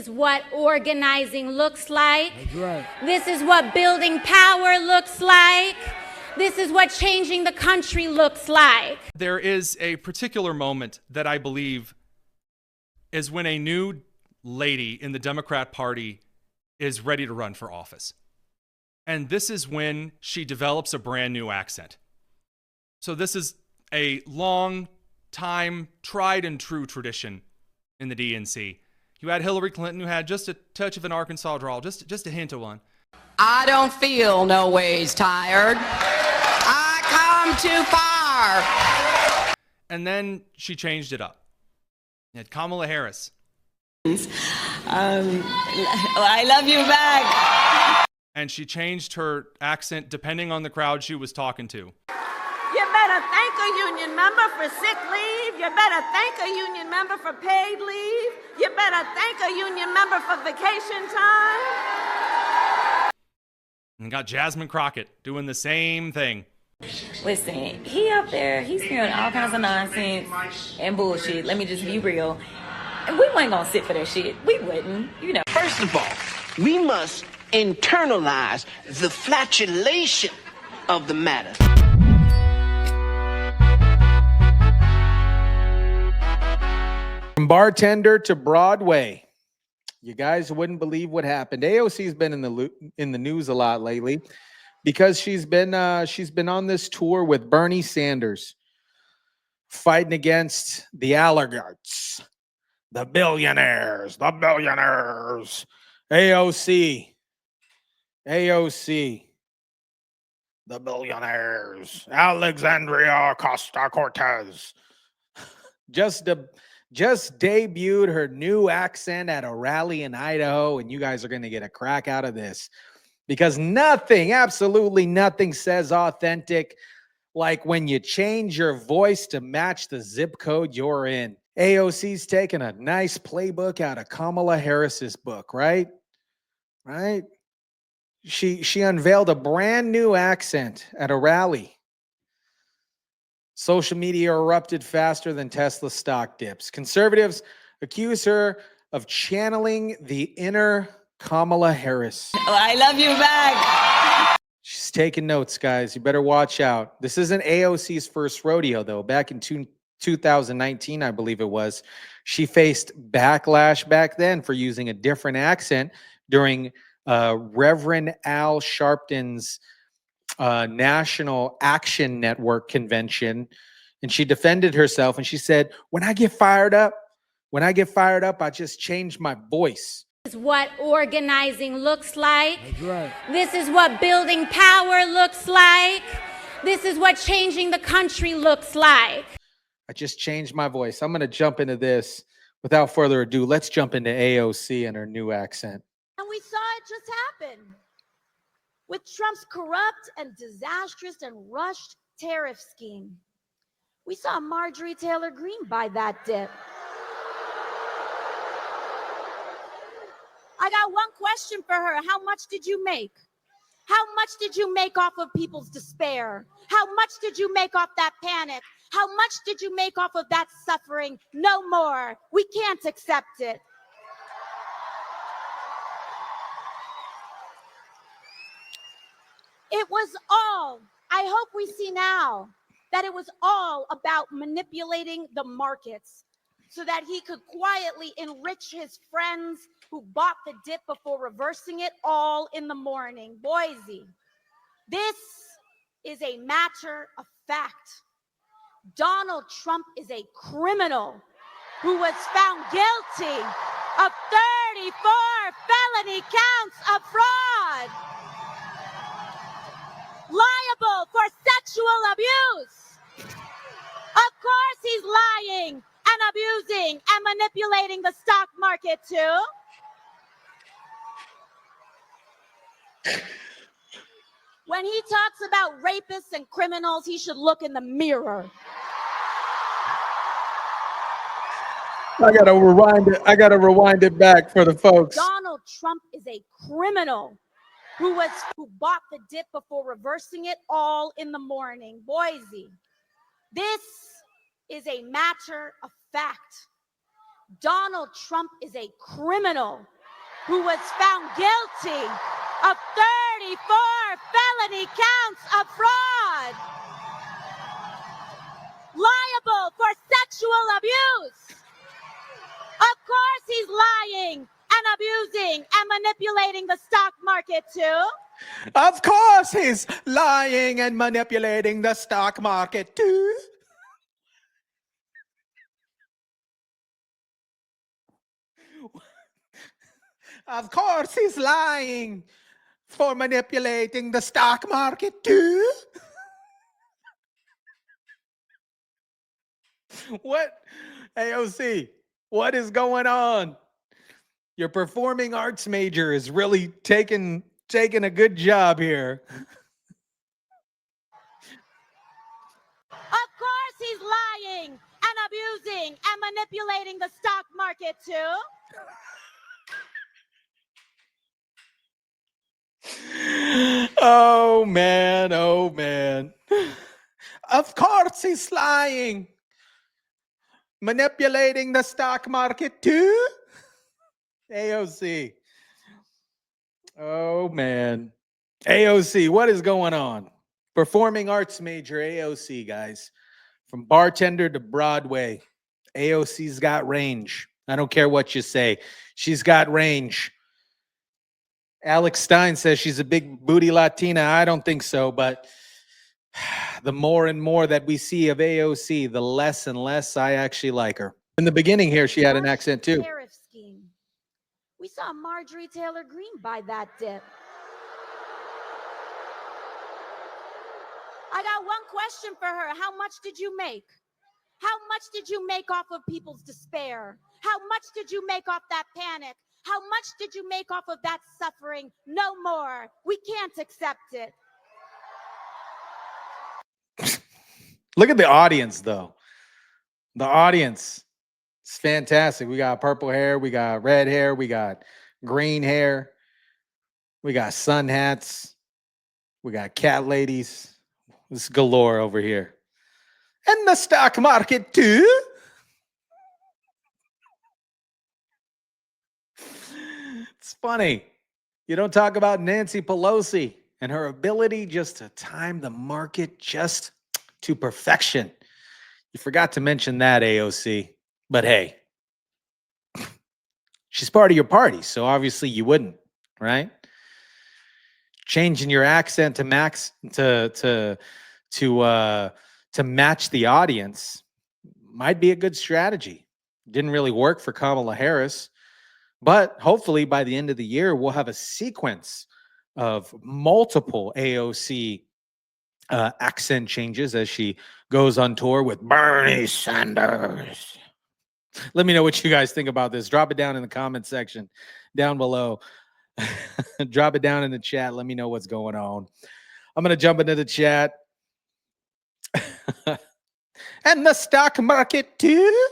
What organizing looks like. That's right. This is what building power looks like. This is what changing the country looks like. There is a particular moment that I believe is when a new lady in the Democrat Party is ready to run for office. And this is when she develops a brand new accent. So this is a long time, tried and true tradition in the DNC. You had Hillary Clinton, who had just a touch of an Arkansas drawl, just a hint of one. I don't feel no ways tired. I come too far. And then she changed it up. You had Kamala Harris. I love you back. And she changed her accent depending on the crowd she was talking to. You better thank a union member for sick leave. You better thank a union member for paid leave. You better thank a union member for vacation time. And got Jasmine Crockett doing the same thing. Listen, he up there, he's spewing all kinds of nonsense and bullshit. Let me just be real. And we weren't gonna sit for that shit. We wouldn't, you know. First of all, we must internalize the flatulation of the matter. From bartender to Broadway. You guys wouldn't believe what happened. AOC's been in the news a lot lately because she's been on this tour with Bernie Sanders, fighting against the oligarchs, the billionaires. AOC, the billionaires. Alexandria Costa-Cortez. Just debuted her new accent at a rally in Idaho, and you guys are going to get a crack out of this because nothing, absolutely nothing says authentic like when you change your voice to match the zip code you're in. AOC's taking a nice playbook out of Kamala Harris's book, right? Right? She unveiled a brand new accent at a rally. Social media erupted faster than Tesla stock dips. Conservatives accuse her of channeling the inner Kamala Harris. I love you back. She's taking notes, guys. You better watch out. This isn't AOC's first rodeo, though. Back in 2019, I believe it was, she faced backlash back then for using a different accent during Reverend Al Sharpton's National Action Network convention, and she defended herself and she said, when I get fired up, I just change my voice. This is what organizing looks like. That's right. This is what building power looks like. This is what changing the country looks like. I just changed my voice. I'm going to jump into this. Without further ado, let's jump into AOC and her new accent. And we saw it just happen with Trump's corrupt and disastrous and rushed tariff scheme. We saw Marjorie Taylor Greene buy that dip. I got one question for her. How much did you make? How much did you make off of people's despair? How much did you make off that panic? How much did you make off of that suffering? No more. We can't accept it. It was all, I hope we see now, that it was all about manipulating the markets so that he could quietly enrich his friends who bought the dip before reversing it all in the morning. Boise, this is a matter of fact. Donald Trump is a criminal who was found guilty of 34 felony counts of fraud. Liable for sexual abuse. Of course he's lying and abusing and manipulating the stock market too. When he talks about rapists and criminals, he should look in the mirror. I gotta rewind it back for the folks. Donald Trump is a criminal who bought the dip before reversing it all in the morning. Boise, this is a matter of fact. Donald Trump is a criminal who was found guilty of 34 felony counts of fraud, liable for sexual abuse. Of course he's lying and abusing and manipulating the stock market too. Of course he's lying and manipulating the stock market too. Of course he's lying for manipulating the stock market too. What? AOC, what is going on? Your performing arts major is really taking a good job here. Of course he's lying and abusing and manipulating the stock market too. Oh man, oh man. Of course he's lying. Manipulating the stock market too? AOC. Oh man. AOC, what is going on? Performing arts major AOC, guys. From bartender to Broadway. AOC's got range. I don't care what you say. She's got range. Alex Stein says she's a big booty Latina. I don't think so, but the more and more that we see of AOC, the less and less I actually like her. In the beginning here, she had an accent too. Tariff scheme. We saw Marjorie Taylor Greene buy that dip. I got one question for her. How much did you make? How much did you make off of people's despair? How much did you make off that panic? How much did you make off of that suffering? No more. We can't accept it. Look at the audience, though. The audience is fantastic. We got purple hair, we got red hair, we got green hair, we got sun hats, we got cat ladies. This is galore over here. And the stock market, too. It's funny. You don't talk about Nancy Pelosi and her ability just to time the market just to perfection. You forgot to mention that, AOC. But hey, she's part of your party, so obviously you wouldn't, right? Changing your accent to match the audience might be a good strategy. Didn't really work for Kamala Harris, but hopefully by the end of the year, we'll have a sequence of multiple AOC accent changes as she goes on tour with Bernie Sanders. Let me know what you guys think about this. Drop it down in the comment section down below. Drop it down in the chat. Let me know what's going on. I'm going to jump into the chat. And the stock market too.